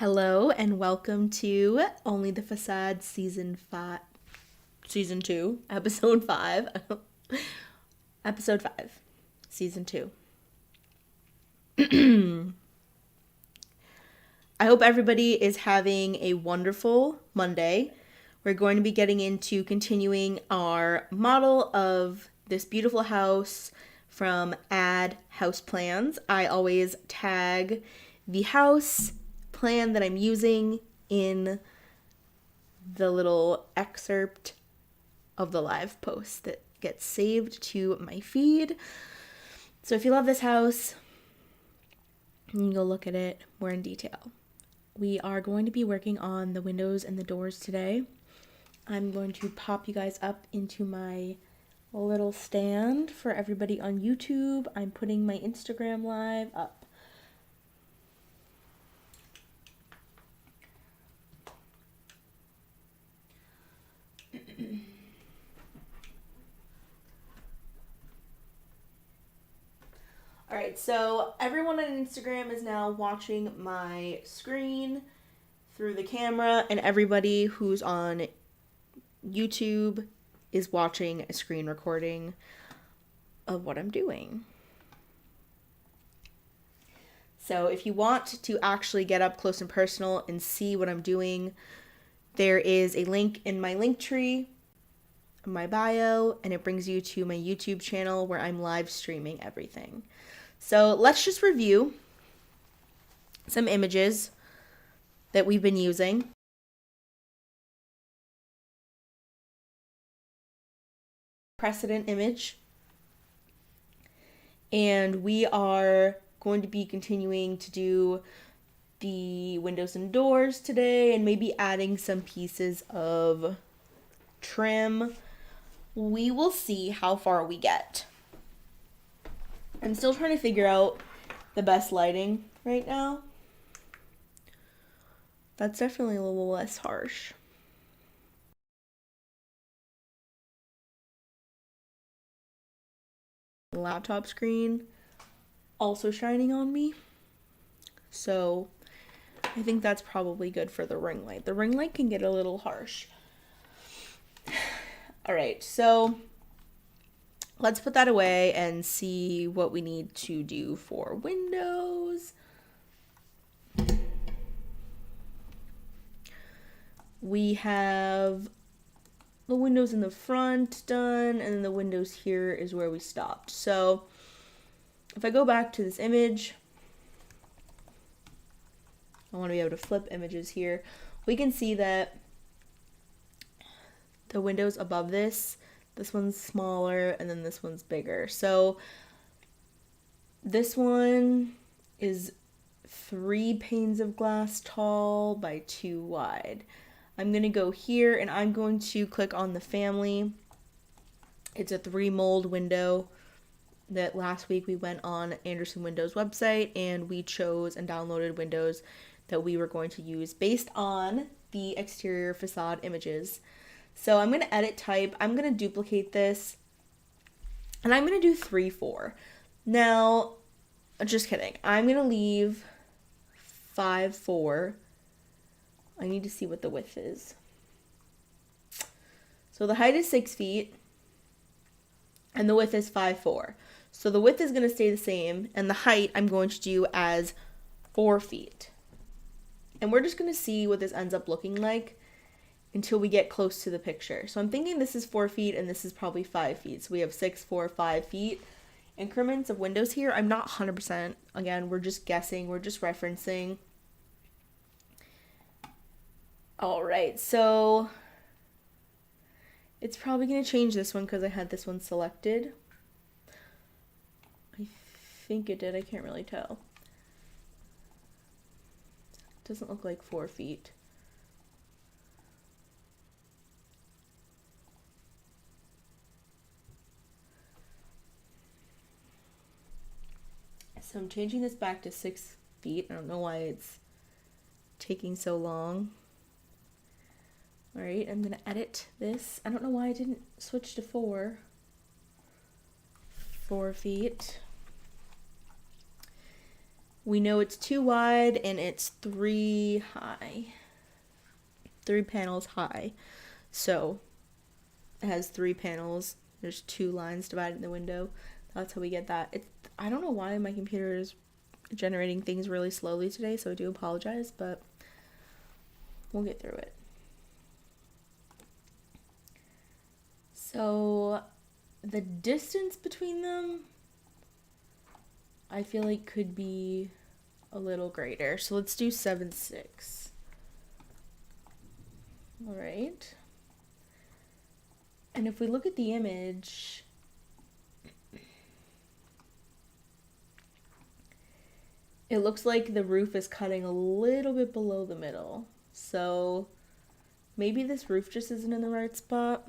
Hello and welcome to Only the Facade season 2, episode 5. Episode 5, season 2. I hope everybody is having a wonderful Monday. We're going to be getting into continuing our model of this beautiful house from Add House Plans. I always tag the house plan that I'm using in the little excerpt of the live post that gets saved to my feed. So if you love this house, you can go look at it more in detail. We are going to be working on the windows and the doors today. I'm going to pop you guys up into my little stand for everybody on YouTube. I'm putting my Instagram live up. All right, so everyone on Instagram is now watching my screen through the camera, and everybody who's on YouTube is watching a screen recording of what I'm doing. So if you want to actually get up close and personal and see what I'm doing, there is a link in my link tree, my bio, and it brings you to my YouTube channel where I'm live streaming everything. So let's just review some images that we've been using. Precedent image. And we are going to be continuing to do the windows and doors today and maybe adding some pieces of trim. We will see how far we get. I'm still trying to figure out the best lighting right now. That's definitely a little less harsh. Laptop screen also shining on me. So I think that's probably good for the ring light. The ring light can get a little harsh. All right, so let's put that away and see what we need to do for windows. We have the windows in the front done, and then the windows here is where we stopped. So if I go back to this image, I want to be able to flip images here. We can see that the windows above this one's smaller and then this one's bigger. So this one is 3 panes of glass tall by 2 wide. I'm going to go here and I'm going to click on the family. It's a 3 mold window that last week we went on Anderson Windows website and we chose and downloaded windows that we were going to use based on the exterior facade images. So I'm going to edit type. I'm going to duplicate this and I'm going to do 3-4. Now, just kidding. I'm going to leave 5-4. I need to see what the width is. So the height is 6 feet and the width is 5-4. So the width is going to stay the same and the height I'm going to do as 4 feet. And we're just going to see what this ends up looking like until we get close to the picture. So I'm thinking this is 4 feet and this is probably 5 feet. So we have 6, 4, 5 feet increments of windows here. I'm not 100%. Again, we're just guessing. We're just referencing. All right, so it's probably going to change this one because I had this one selected. I think it did. I can't really tell. It doesn't look like 4 feet. So I'm changing this back to 6 feet. I don't know why it's taking so long. All right, I'm going to edit this. I don't know why I didn't switch to 4. 4 feet. We know it's 2 wide and it's 3 high. 3 panels high. So it has 3 panels. There's 2 lines dividing the window. That's how we get that. I don't know why my computer is generating things really slowly today, so I do apologize, but we'll get through it. So the distance between them, I feel like could be a little greater. So let's do 7.6. All right. And if we look at the image, it looks like the roof is cutting a little bit below the middle. So maybe this roof just isn't in the right spot.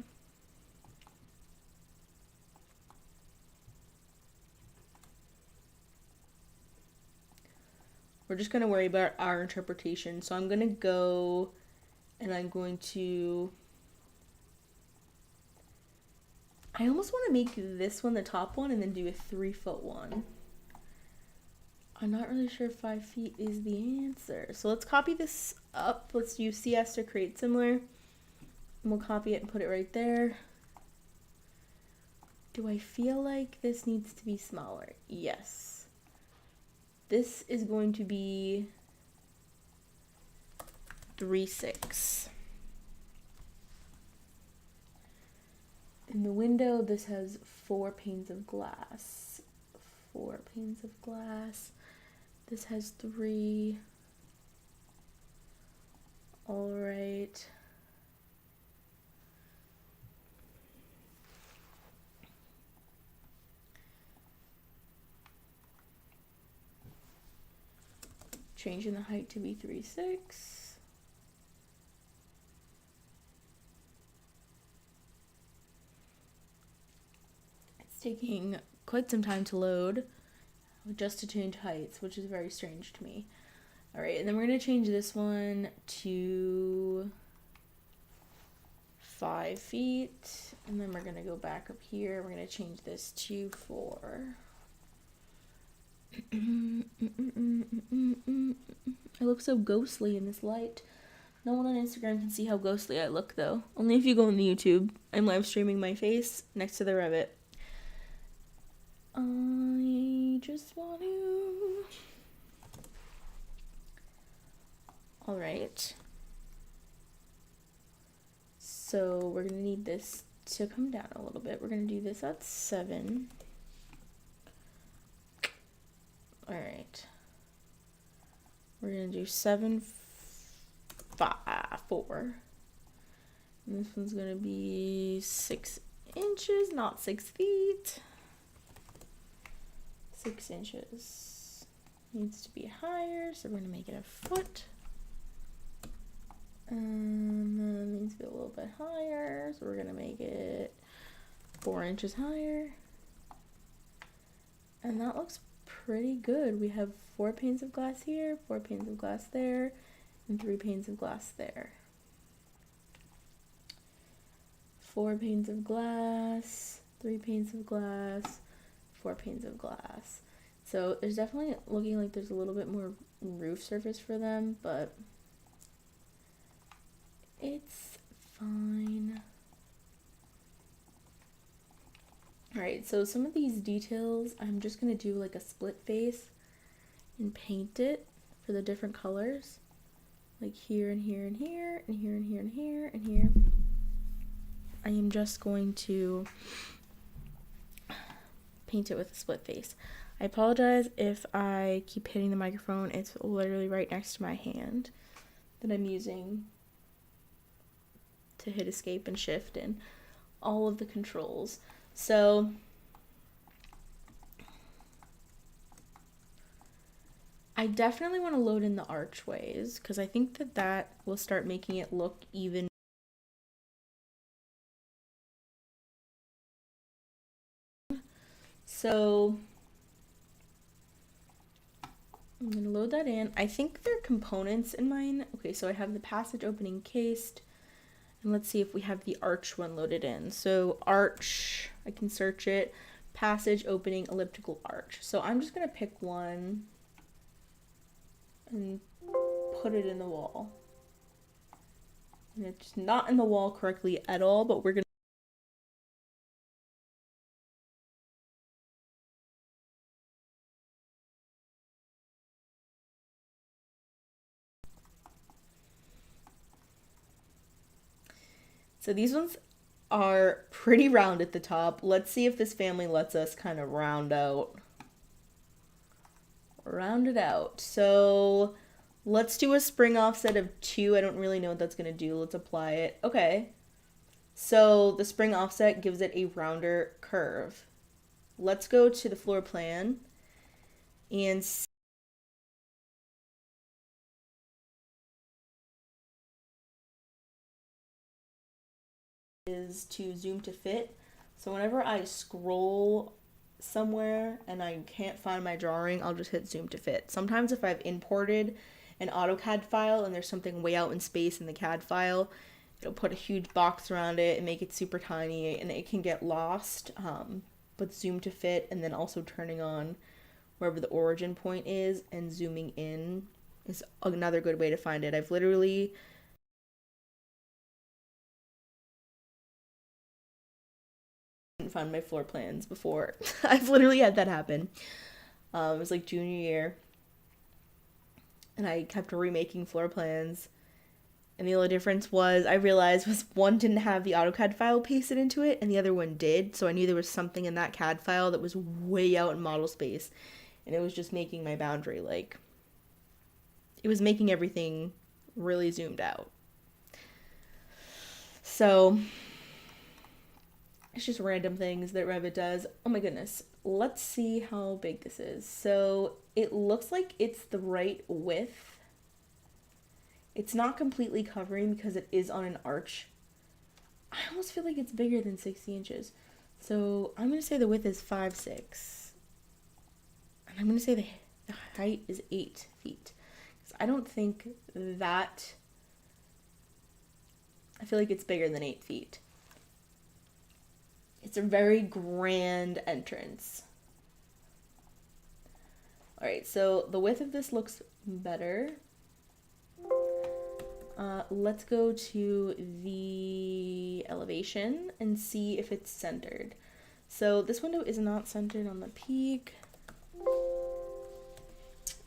We're just going to worry about our interpretation. So I'm going to go and I'm going to... I almost want to make this one the top one and then do a 3-foot one. I'm not really sure if 5 feet is the answer. So let's copy this up. Let's use CS to create similar. And we'll copy it and put it right there. Do I feel like this needs to be smaller? Yes. This is going to be 3.6. In the window, this has 4 panes of glass. 4 panes of glass. This has 3. All right. Changing the height to be 3.6. It's taking quite some time to load just to change heights, which is very strange to me. All right, and then we're going to change this one to 5 feet, and then we're going to go back up here. We're going to change this to 4. I look so ghostly in this light. No one on Instagram can see how ghostly I look, though. Only if you go on the YouTube. I'm live streaming my face next to the Revit. I just want to... All right. So we're going to need this to come down a little bit. We're going to do this at 7. All right. We're going to do 7, 5, 4. And this one's going to be 6 inches, not 6 feet. 6 inches. Needs to be higher, so we're going to make it a foot. And then it needs to be a little bit higher, so we're going to make it 4 inches higher. And that looks pretty good. We have 4 panes of glass here, 4 panes of glass there, and 3 panes of glass there. 4 panes of glass, 3 panes of glass, 4 panes of glass. So there's definitely looking like there's a little bit more roof surface for them, but it's fine. Alright, so some of these details, I'm just going to do like a split face and paint it for the different colors. Like here and here and here, and here and here and here and here. I am just going to paint it with a split face. I apologize if I keep hitting the microphone. It's literally right next to my hand that I'm using to hit escape and shift and all of the controls. So I definitely want to load in the archways because I think that that will start making it look even. So I'm going to load that in. I think there are components in mine. Okay, so I have the passage opening cased. And let's see if we have the arch one loaded in. So arch, I can search it. Passage opening elliptical arch. So I'm just going to pick one. and put it in the wall. And it's not in the wall correctly at all, but we're gonna. So these ones are pretty round at the top. Let's see if this family lets us kind of round it out. So let's do a spring offset of 2. I don't really know what that's going to do. Let's apply it. Okay. So the spring offset gives it a rounder curve. Let's go to the floor plan and is to zoom to fit. So whenever I scroll somewhere and I can't find my drawing, I'll just hit zoom to fit. Sometimes if I've imported an AutoCAD file and there's something way out in space in the CAD file, it'll put a huge box around it and make it super tiny and it can get lost. But zoom to fit and then also turning on wherever the origin point is and zooming in is another good way to find it. I've literally find my floor plans before. I've literally had that happen. It was like junior year, and I kept remaking floor plans. And the only difference was I realized was one didn't have the AutoCAD file pasted into it, and the other one did. So I knew there was something in that CAD file that was way out in model space, and it was just making my boundary like it was making everything really zoomed out. So it's just random things that Revit does. Oh my goodness. Let's see how big this is. So it looks like it's the right width. It's not completely covering because it is on an arch. I almost feel like it's bigger than 60 inches. So I'm going to say the width is 5'6". And I'm going to say the height is 8 feet. Because I don't think that... I feel like it's bigger than 8 feet. It's a very grand entrance. All right, so the width of this looks better. Let's go to the elevation and see if it's centered. So this window is not centered on the peak.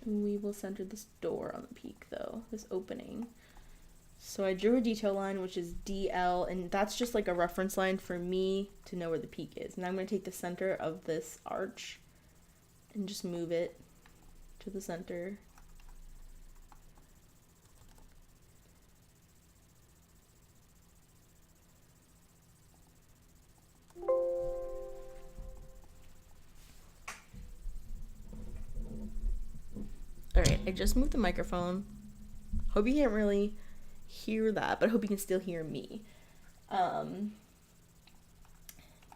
We will center this door on the peak though, this opening. So I drew a detail line, which is DL, and that's just like a reference line for me to know where the peak is. Now I'm going to take the center of this arch and just move it to the center. Alright, I just moved the microphone. Hope you can't really hear that, but I hope you can still hear me. The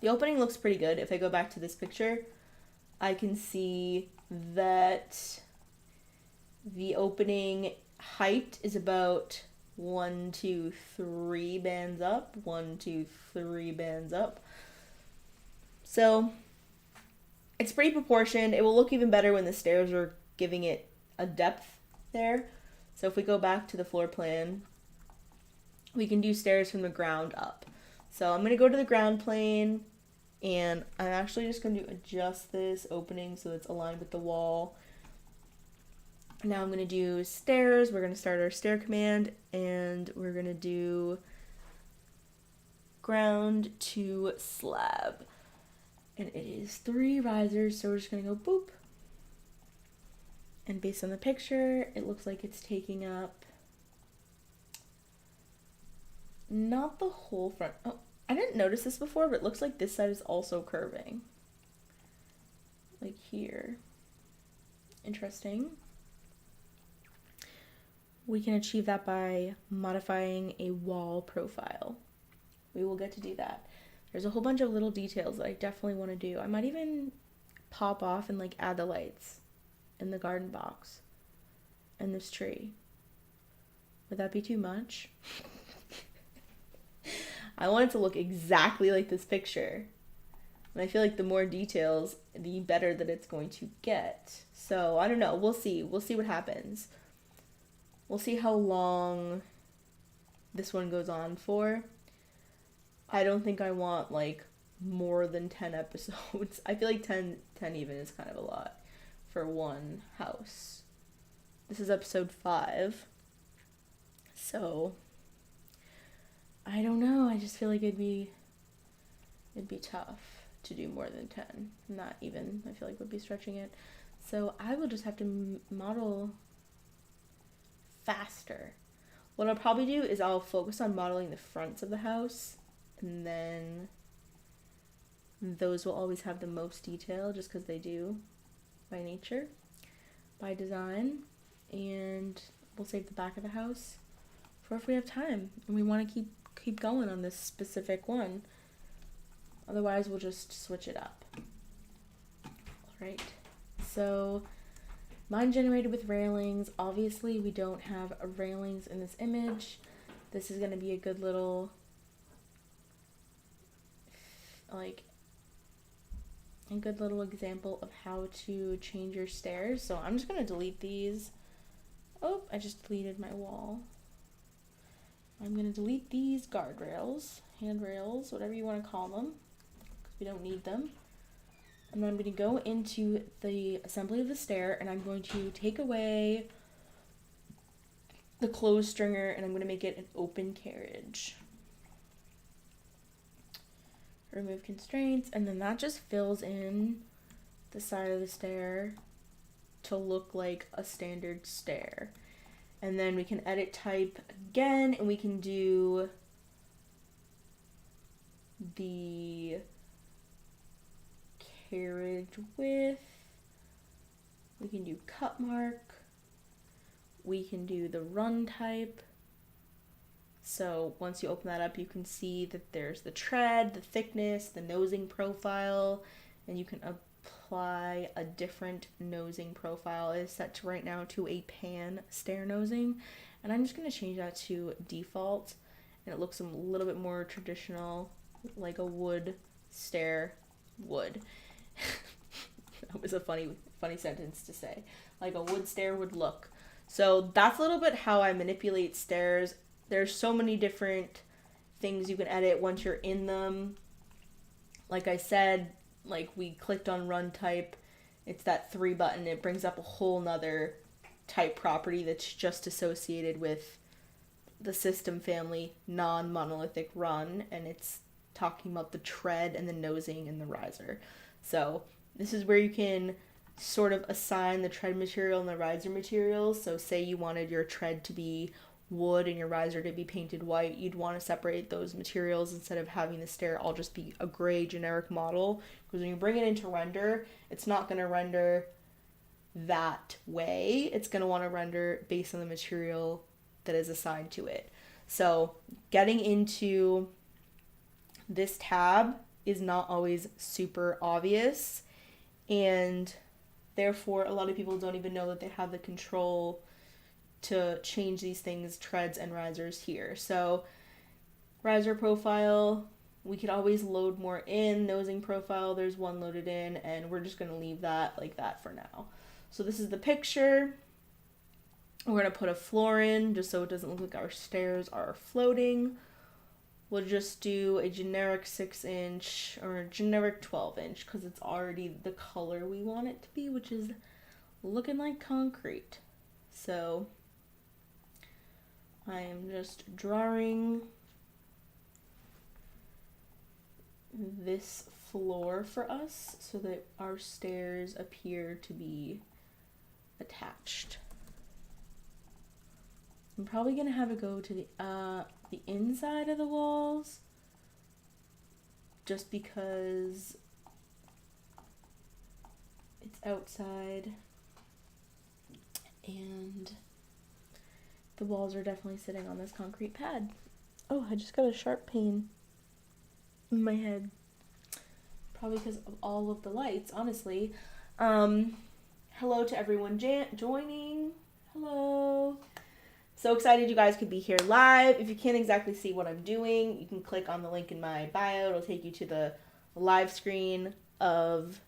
opening looks pretty good. If I go back to this picture, I can see that the opening height is about 1, 2, 3 bands up. 1, 2, 3 bands up. So it's pretty proportioned. It will look even better when the stairs are giving it a depth there. So if we go back to the floor plan, we can do stairs from the ground up. So I'm going to go to the ground plane, and I'm actually just going to adjust this opening so it's aligned with the wall. Now I'm going to do stairs. We're going to start our stair command, and we're going to do ground to slab. And it is 3 risers, so we're just going to go boop. And based on the picture, it looks like it's taking up not the whole front. Oh, I didn't notice this before, but it looks like this side is also curving. Like here. Interesting. We can achieve that by modifying a wall profile. We will get to do that. There's a whole bunch of little details that I definitely want to do. I might even pop off and like add the lights in the garden box and this tree. Would that be too much? I want it to look exactly like this picture. And I feel like the more details, the better that it's going to get. So I don't know. We'll see. We'll see what happens. We'll see how long this one goes on for. I don't think I want like more than 10 episodes. I feel like 10 even is kind of a lot for one house. This is episode 5. So I don't know. I just feel like it'd be tough to do more than 10. Not even. I feel like would be stretching it. So I will just have to model faster. What I'll probably do is I'll focus on modeling the fronts of the house, and then those will always have the most detail just because they do by nature, by design, and we'll save the back of the house for if we have time and we want to keep going on this specific one. Otherwise, we'll just switch it up. All right, so mine generated with railings. Obviously, we don't have railings in this image. This is going to be a good little, example of how to change your stairs. So I'm just going to delete these. Oh, I just deleted my wall. I'm going to delete these guardrails, handrails, whatever you want to call them, because we don't need them. And then I'm going to go into the assembly of the stair, and I'm going to take away the closed stringer, and I'm going to make it an open carriage. Remove constraints, and then that just fills in the side of the stair to look like a standard stair. And then we can edit type again, and we can do the carriage width, we can do cut mark, we can do the run type. So once you open that up, you can see that there's the tread, the thickness, the nosing profile, and you can apply a different nosing profile. It is set to right now to a pan stair nosing, and I'm just going to change that to default, and it looks a little bit more traditional, like a wood stair would. That was a funny sentence to say. Like a wood stair would look. So that's a little bit how I manipulate stairs. There's so many different things you can edit once you're in them. Like I said, like we clicked on run type. It's that 3 button. It brings up a whole nother type property that's just associated with the system family non-monolithic run, and it's talking about the tread and the nosing and the riser. So this is where you can sort of assign the tread material and the riser material. So say you wanted your tread to be wood and your riser to be painted white, you'd want to separate those materials instead of having the stair all just be a gray generic model, because when you bring it into render, it's not going to render that way. It's going to want to render based on the material that is assigned to it. So getting into this tab is not always super obvious, and therefore a lot of people don't even know that they have the control to change these things, treads and risers here. So riser profile, we could always load more in. Nosing profile, there's one loaded in, and we're just going to leave that like that for now. So this is the picture. We're going to put a floor in just so it doesn't look like our stairs are floating. We'll just do a generic 6-inch or a generic 12-inch because it's already the color we want it to be, which is looking like concrete. So I am just drawing this floor for us so that our stairs appear to be attached. I'm probably gonna have it go to the inside of the walls, just because it's outside and the walls are definitely sitting on this concrete pad. Oh, I just got a sharp pain in my head. Probably because of all of the lights, honestly. Hello to everyone joining. Hello. So excited you guys could be here live. If you can't exactly see what I'm doing, you can click on the link in my bio. It'll take you to the live screen of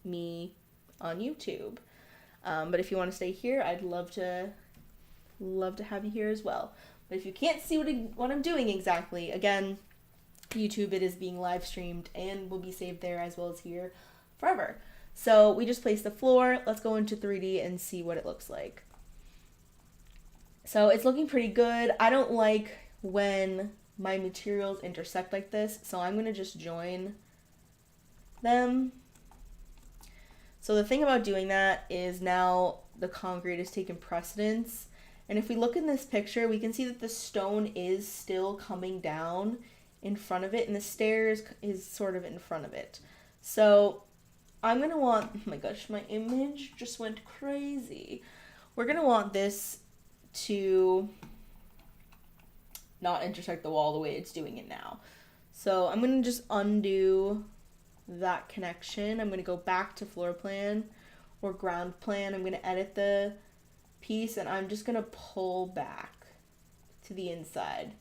me on YouTube. But if you want to stay here, I'd love to love to have you here as well. But if you can't see what I'm doing exactly, again, YouTube, it is being live streamed and will be saved there as well as here forever. So we just placed the floor. Let's go into 3D and see what it looks like. So it's looking pretty good. I don't like when my materials intersect like this, so I'm gonna just join them. So the thing about doing that is now the concrete has taken precedence. And if we look in this picture, we can see that the stone is still coming down in front of it, and the stairs is sort of in front of it. So I'm going to want, oh my gosh, my image just went crazy. We're going to want this to not intersect the wall the way it's doing it now. So I'm going to just undo that connection. I'm going to go back to floor plan or ground plan. I'm going to edit the piece, and I'm just going to pull back to the inside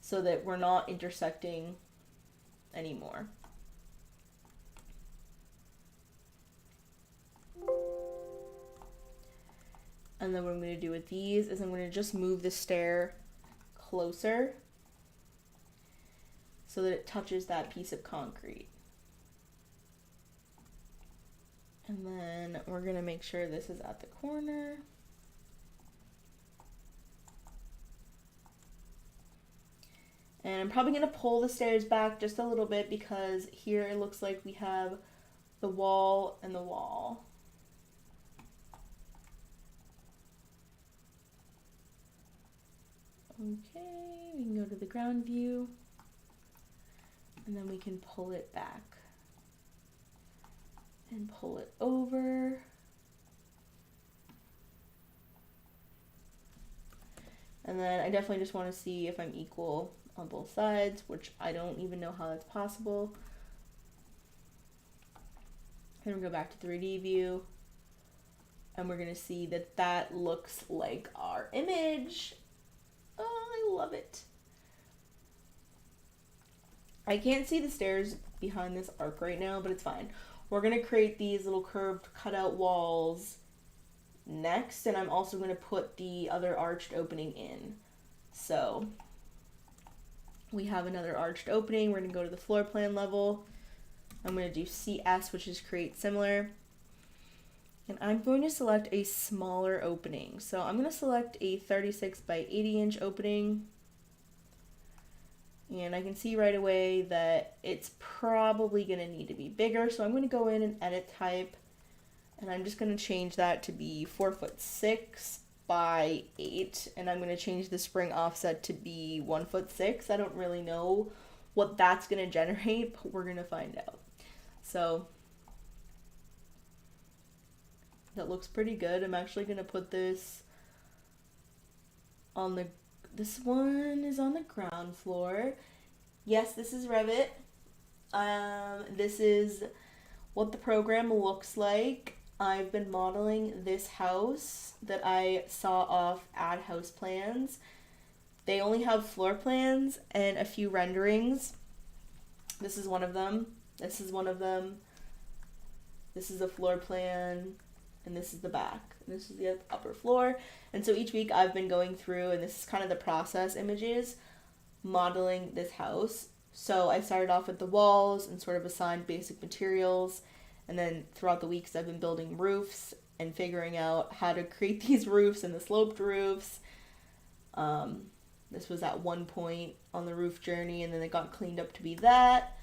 so that we're not intersecting anymore. And then what I'm going to do with these is I'm going to just move the stair closer so that it touches that piece of concrete. And then we're going to make sure this is at the corner. And I'm probably going to pull the stairs back just a little bit because here it looks like we have the wall and the wall. Okay, we can go to the ground view, and then we can pull it back and pull it over. And then I definitely just want to see if I'm equal on both sides, which I don't even know how that's possible. Then we go back to 3D view, and we're going to see that that looks like our image. Oh, I love it. I can't see the stairs behind this arc right now, but it's fine. We're going to create these little curved cutout walls next, and I'm also going to put the other arched opening in. So we have another arched opening. We're going to go to the floor plan level. I'm going to do CS, which is create similar. And I'm going to select a smaller opening. So I'm going to select a 36 by 80 inch opening. And I can see right away that it's probably going to need to be bigger. So I'm going to go in and edit type. And I'm just going to change that to be 4'6" by 8. And I'm going to change the spring offset to be 1'6". I don't really know what that's going to generate, but we're going to find out. So that looks pretty good. I'm actually going to put this on this one is on the ground floor. Yes, this is Revit. This is what the program looks like. I've been modeling this house that I saw off Ad House Plans. They only have floor plans and a few renderings. This is one of them. This is one of them. This is a floor plan. And this is the back. And this is the upper floor. And so each week I've been going through, and this is kind of the process images, modeling this house. So I started off with the walls and sort of assigned basic materials. And then throughout the weeks I've been building roofs and figuring out how to create these roofs and the sloped roofs. This was at one point on the roof journey, and then it got cleaned up to be that.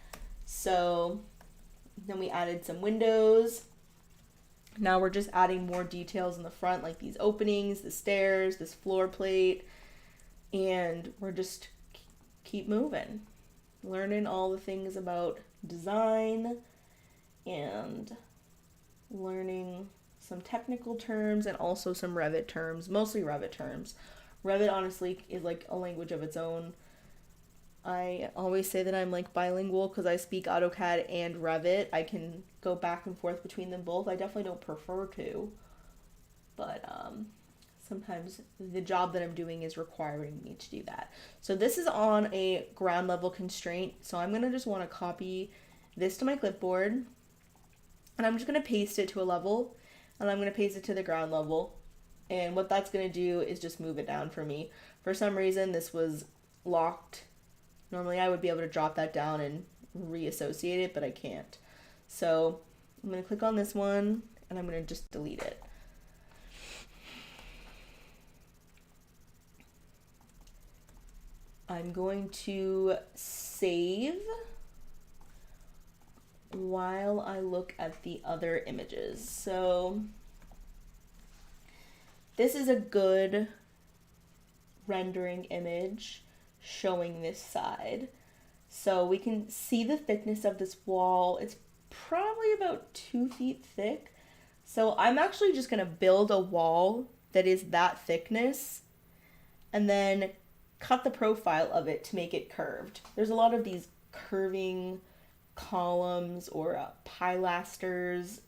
So then we added some windows. Now we're just adding more details in the front, like these openings, the stairs, this floor plate, and we're just keep moving, learning all the things about design and learning some technical terms and also some Revit terms, mostly Revit terms. Revit honestly is like a language of its own. I always say that I'm like bilingual because I speak AutoCAD and Revit. I can go back and forth between them both. I definitely don't prefer to, but sometimes the job that I'm doing is requiring me to do that. So this is on a ground level constraint. So I'm going to just want to copy this to my clipboard, and I'm just going to paste it to a level, and I'm going to paste it to the ground level. And what that's going to do is just move it down for me. For some reason, this was locked. Normally I would be able to drop that down and reassociate it, but I can't. So I'm going to click on this one and I'm going to just delete it. I'm going to save while I look at the other images. So this is a good rendering image showing this side. So we can see the thickness of this wall. It's probably about 2 feet thick. So I'm actually just gonna build a wall that is that thickness and then cut the profile of it to make it curved. There's a lot of these curving columns or pilasters,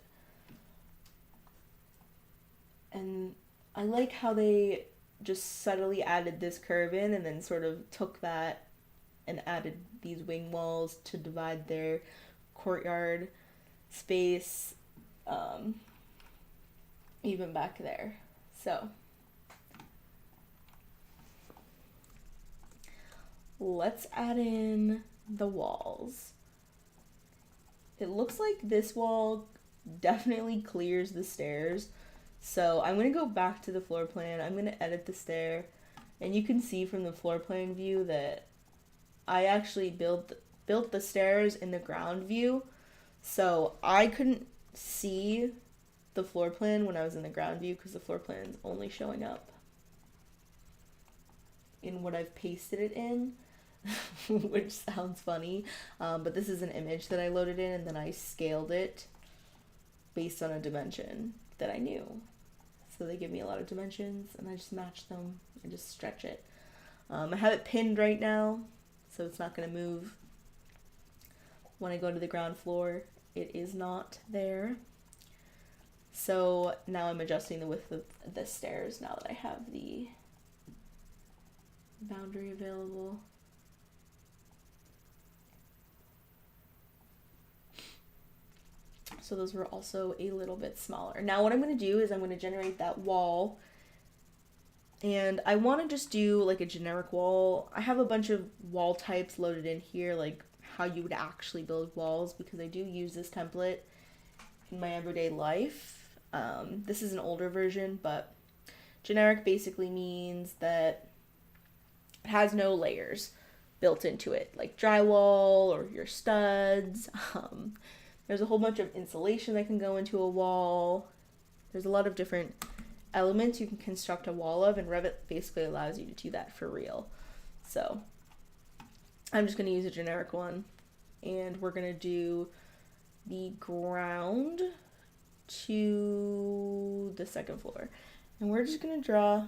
and I like how they just subtly added this curve in and then sort of took that and added these wing walls to divide their courtyard space, even back there. So let's add in the walls. It looks like this wall definitely clears the stairs. So I'm going to go back to the floor plan. I'm going to edit the stair. And you can see from the floor plan view that I actually built the stairs in the ground view. So I couldn't see the floor plan when I was in the ground view because the floor plan is only showing up in what I've pasted it in. Which sounds funny, but this is an image that I loaded in and then I scaled it based on a dimension that I knew. So they give me a lot of dimensions and I just match them and just stretch it. I have it pinned right now, so it's not going to move. When I go to the ground floor, it is not there. So now I'm adjusting the width of the stairs now that I have the boundary available. So those were also a little bit smaller. Now what I'm going to do is I'm going to generate that wall. And I want to just do like a generic wall. I have a bunch of wall types loaded in here, like how you would actually build walls, because I do use this template in my everyday life. This is an older version, but generic basically means that it has no layers built into it, like drywall or your studs. There's a whole bunch of insulation that can go into a wall. There's a lot of different elements you can construct a wall of, and Revit basically allows you to do that for real. So I'm just going to use a generic one, and we're going to do the ground to the second floor. And we're just going to draw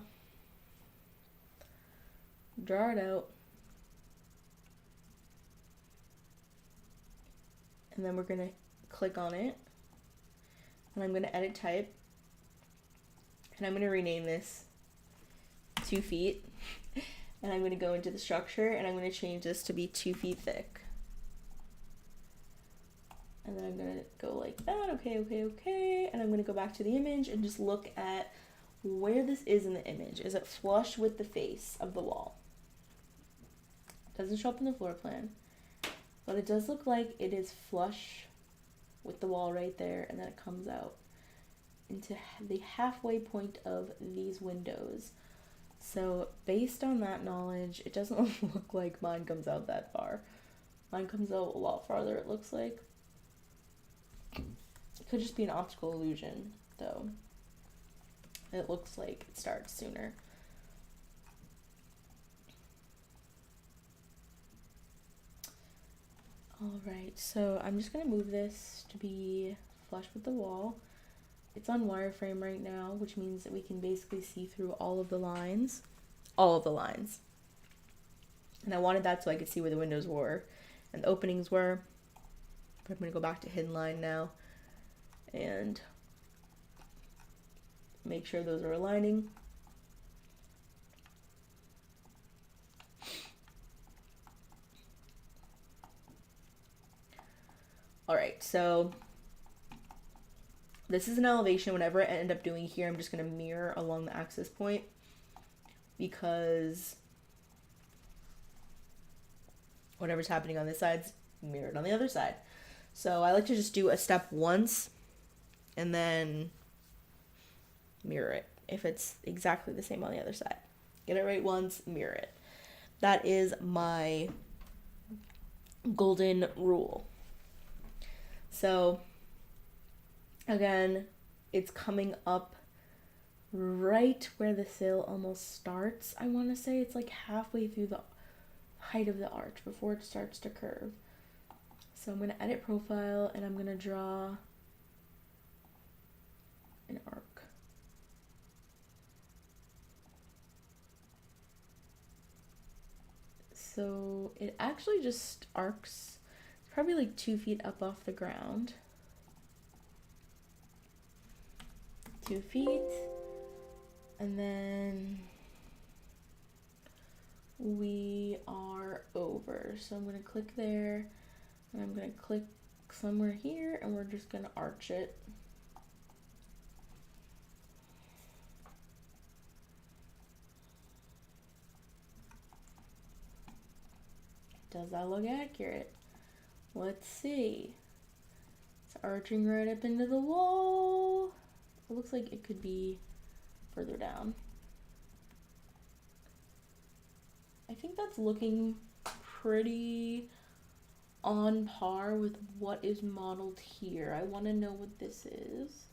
it out. And then we're going to click on it, and I'm going to edit type, and I'm going to rename this 2 feet, and I'm going to go into the structure and I'm going to change this to be 2 feet thick, and then I'm going to go like that. Okay, and I'm going to go back to the image and just look at where this is in the image. Is it flush with the face of the wall? It doesn't show up in the floor plan, but it does look like it is flush with the wall right there, and then it comes out into the halfway point of these windows. So based on that knowledge, it doesn't look like mine comes out that far. Mine comes out a lot farther, it looks like. It could just be an optical illusion, though. It looks like it starts sooner. Alright, so I'm just going to move this to be flush with the wall. It's on wireframe right now, which means that we can basically see through all of the lines. All of the lines. And I wanted that so I could see where the windows were and the openings were. But I'm going to go back to hidden line now and make sure those are aligning. All right, so This is an elevation. Whatever I end up doing here, I'm just going to mirror along the axis point, because whatever's happening on this side's mirrored on the other side. So I like to just do a step once and then mirror it if it's exactly the same on the other side. Get it right once, mirror it. That is my golden rule. So again, it's coming up right where the sill almost starts. I want to say it's like halfway through the height of the arch before it starts to curve. So I'm going to edit profile and I'm going to draw an arc. So it actually just arcs probably like 2 feet up off the ground. 2 feet. And then we are over. So I'm going to click there and I'm going to click somewhere here and we're just going to arch it. Does that look accurate? Let's see. It's arching right up into the wall. It looks like it could be further down. I think that's looking pretty on par with what is modeled here. I want to know what this is.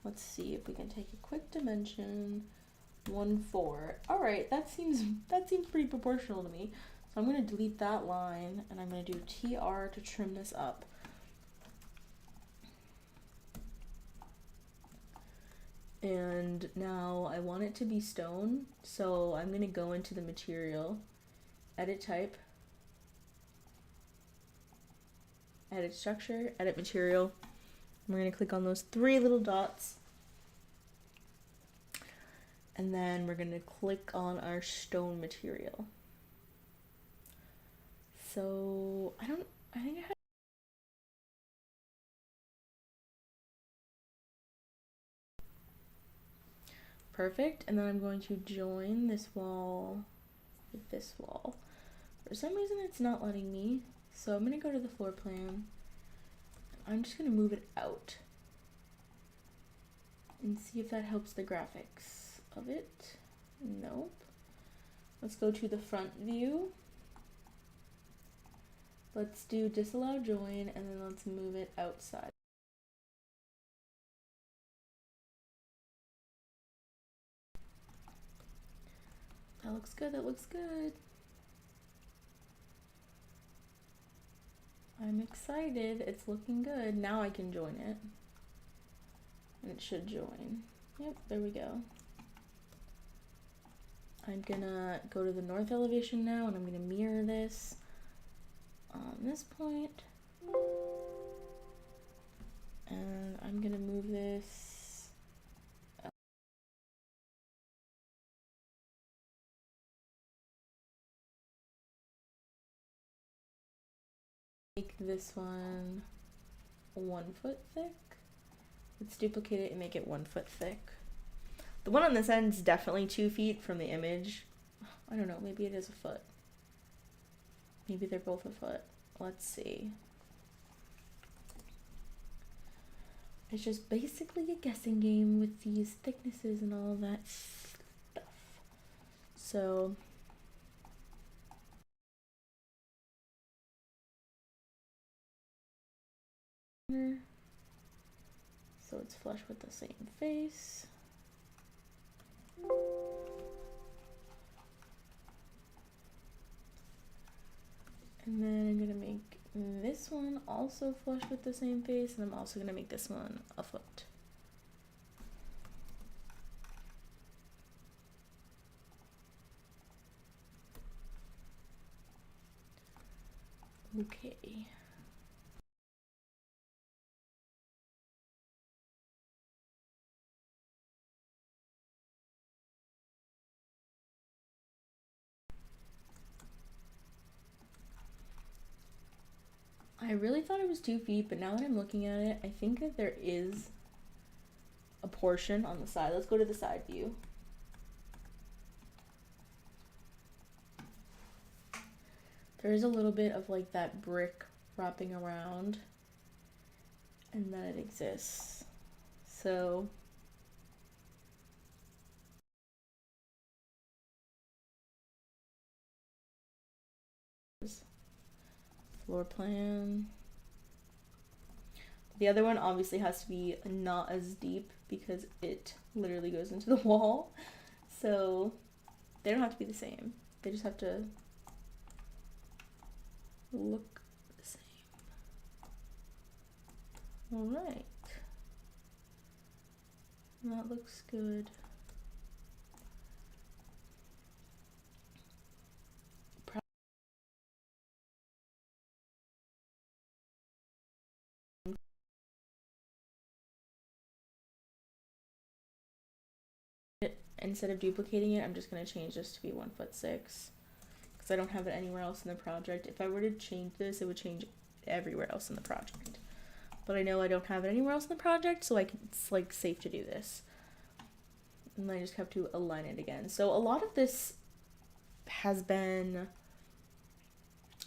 Let's see if we can take a quick dimension. 1/4. All right, that seems pretty proportional to me. So I'm going to delete that line and I'm going to do TR to trim this up. And now I want it to be stone, so I'm going to go into the material, edit type, edit structure, edit material. We're going to click on those 3 little dots. And then we're going to click on our stone material. So I think I had perfect. And then I'm going to join this wall with this wall. For some reason it's not letting me. So I'm going to go to the floor plan. I'm just going to move it out and see if that helps the graphics of it. Nope. Let's go to the front view. Let's do disallow join and then let's move it outside. That looks good, that looks good. I'm excited, it's looking good. Now I can join it. And it should join. Yep, there we go. I'm gonna go to the north elevation now and I'm gonna mirror this on this point. And I'm gonna move this up. Make this one 1 foot thick. Let's duplicate it and make it 1 foot thick. The one on this end is definitely 2 feet from the image. I don't know, maybe it is a foot. Maybe they're both a foot. Let's see. It's just basically a guessing game with these thicknesses and all that stuff. So it's flush with the same face. And then I'm gonna make this one also flush with the same face, and I'm also gonna make this one a foot. Okay. I really thought it was 2 feet, but now that I'm looking at it, I think that there is a portion on the side. Let's go to the side view. There is a little bit of like that brick wrapping around, and then it exists. So floor plan. The other one obviously has to be not as deep because it literally goes into the wall. So they don't have to be the same. They just have to look the same. All right. That looks good. Instead of duplicating it, I'm just going to change this to be 1'6" because I don't have it anywhere else in the project. If I were to change this, it would change everywhere else in the project. But I know I don't have it anywhere else in the project, so it's like safe to do this. And I just have to align it again. So a lot of this has been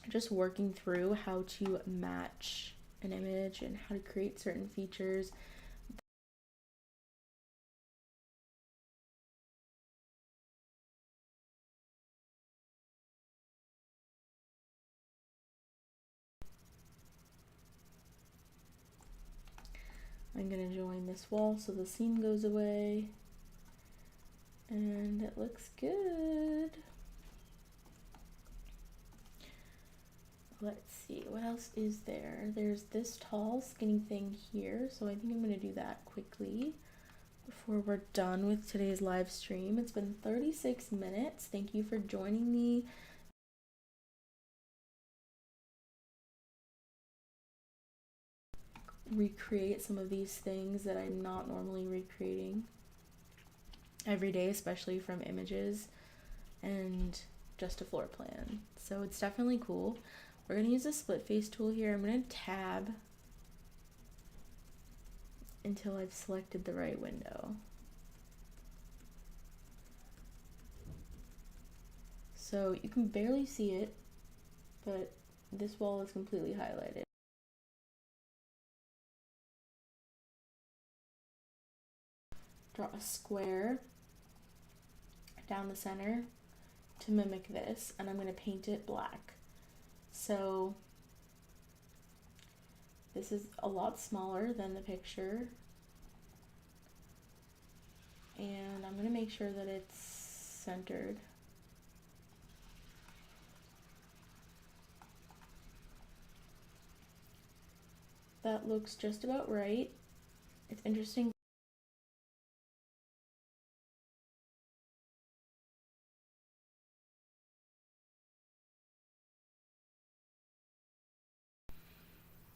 just working through how to match an image and how to create certain features. I'm gonna join this wall so the seam goes away, and it looks good. Let's see, what else is there? There's this tall skinny thing here, so I think I'm gonna do that quickly before we're done with today's live stream. It's been 36 minutes. Thank you for joining me. Recreate some of these things that I'm not normally recreating every day, especially from images and just a floor plan. So it's definitely cool. We're going to use a split face tool here. I'm going to tab until I've selected the right window. So you can barely see it, but this wall is completely highlighted. Draw a square down the center to mimic this, and I'm going to paint it black. So this is a lot smaller than the picture, and I'm going to make sure that it's centered. That looks just about right. It's interesting.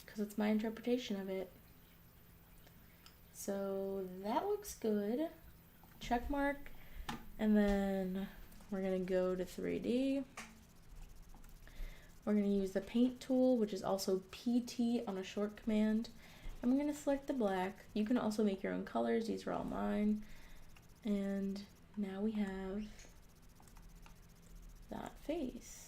Because it's my interpretation of it. So that looks good. Check mark. And then we're going to go to 3D. We're going to use the paint tool, which is also PT on a short command. And we're going to select the black. You can also make your own colors. These are all mine. And now we have that face.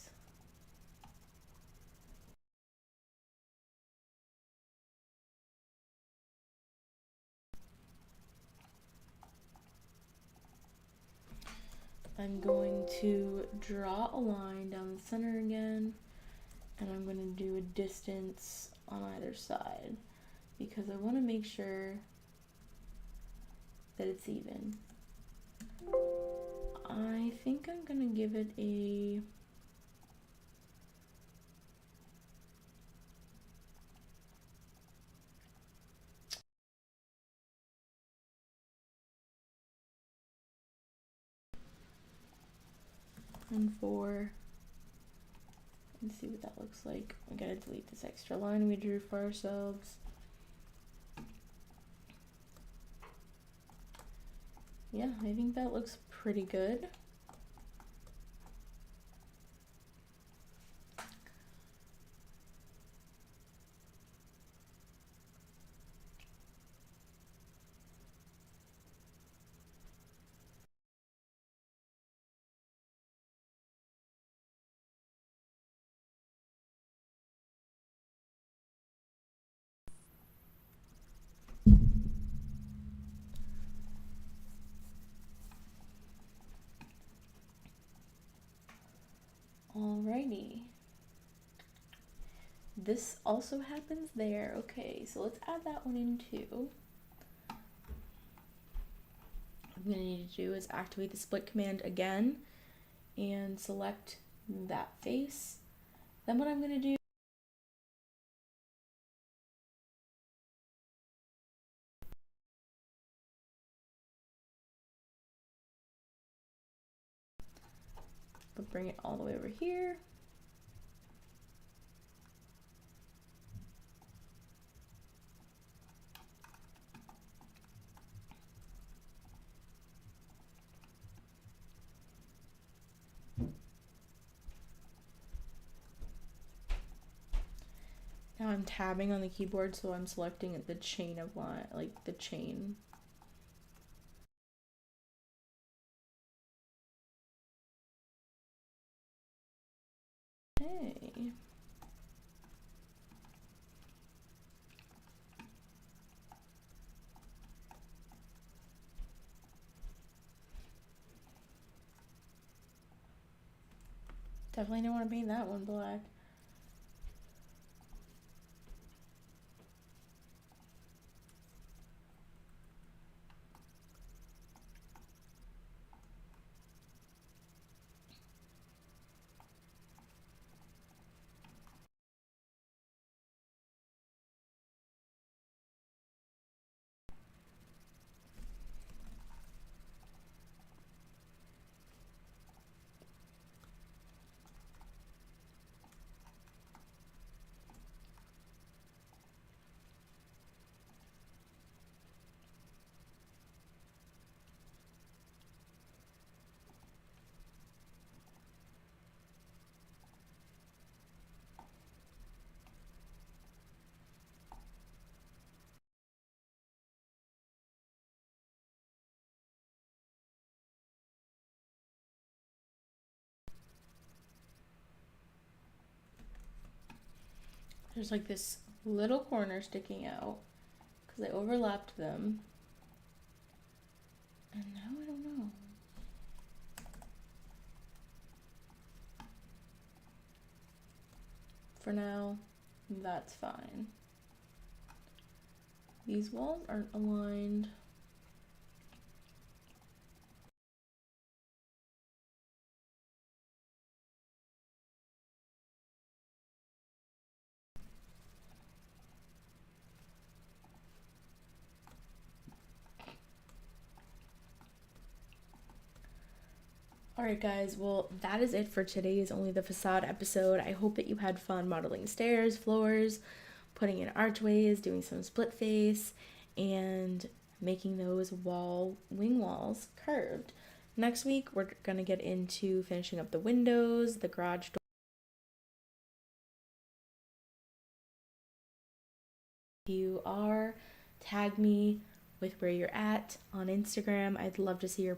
I'm going to draw a line down the center again, and I'm going to do a distance on either side because I want to make sure that it's even. I think I'm going to give it a and 4 and see what that looks like. We gotta delete this extra line we drew for ourselves. Yeah, I think that looks pretty good. Alrighty. This also happens there. Okay, so let's add that one in too. What I'm gonna need to do is activate the split command again and select that face. Then what I'm gonna do but bring it all the way over here. Now I'm tabbing on the keyboard, so I'm selecting the chain of line, like the chain. Okay. Definitely don't want to paint that one black. There's like this little corner sticking out because I overlapped them. And now I don't know. For now, that's fine. These walls aren't aligned. Alright guys, well that is it for today's Only the Facade episode. I hope that you had fun modeling stairs, floors, putting in archways, doing some split face, and making those wing walls curved. Next week we're gonna get into finishing up the windows, the garage door. If you are, tag me with where you're at on Instagram. I'd love to see your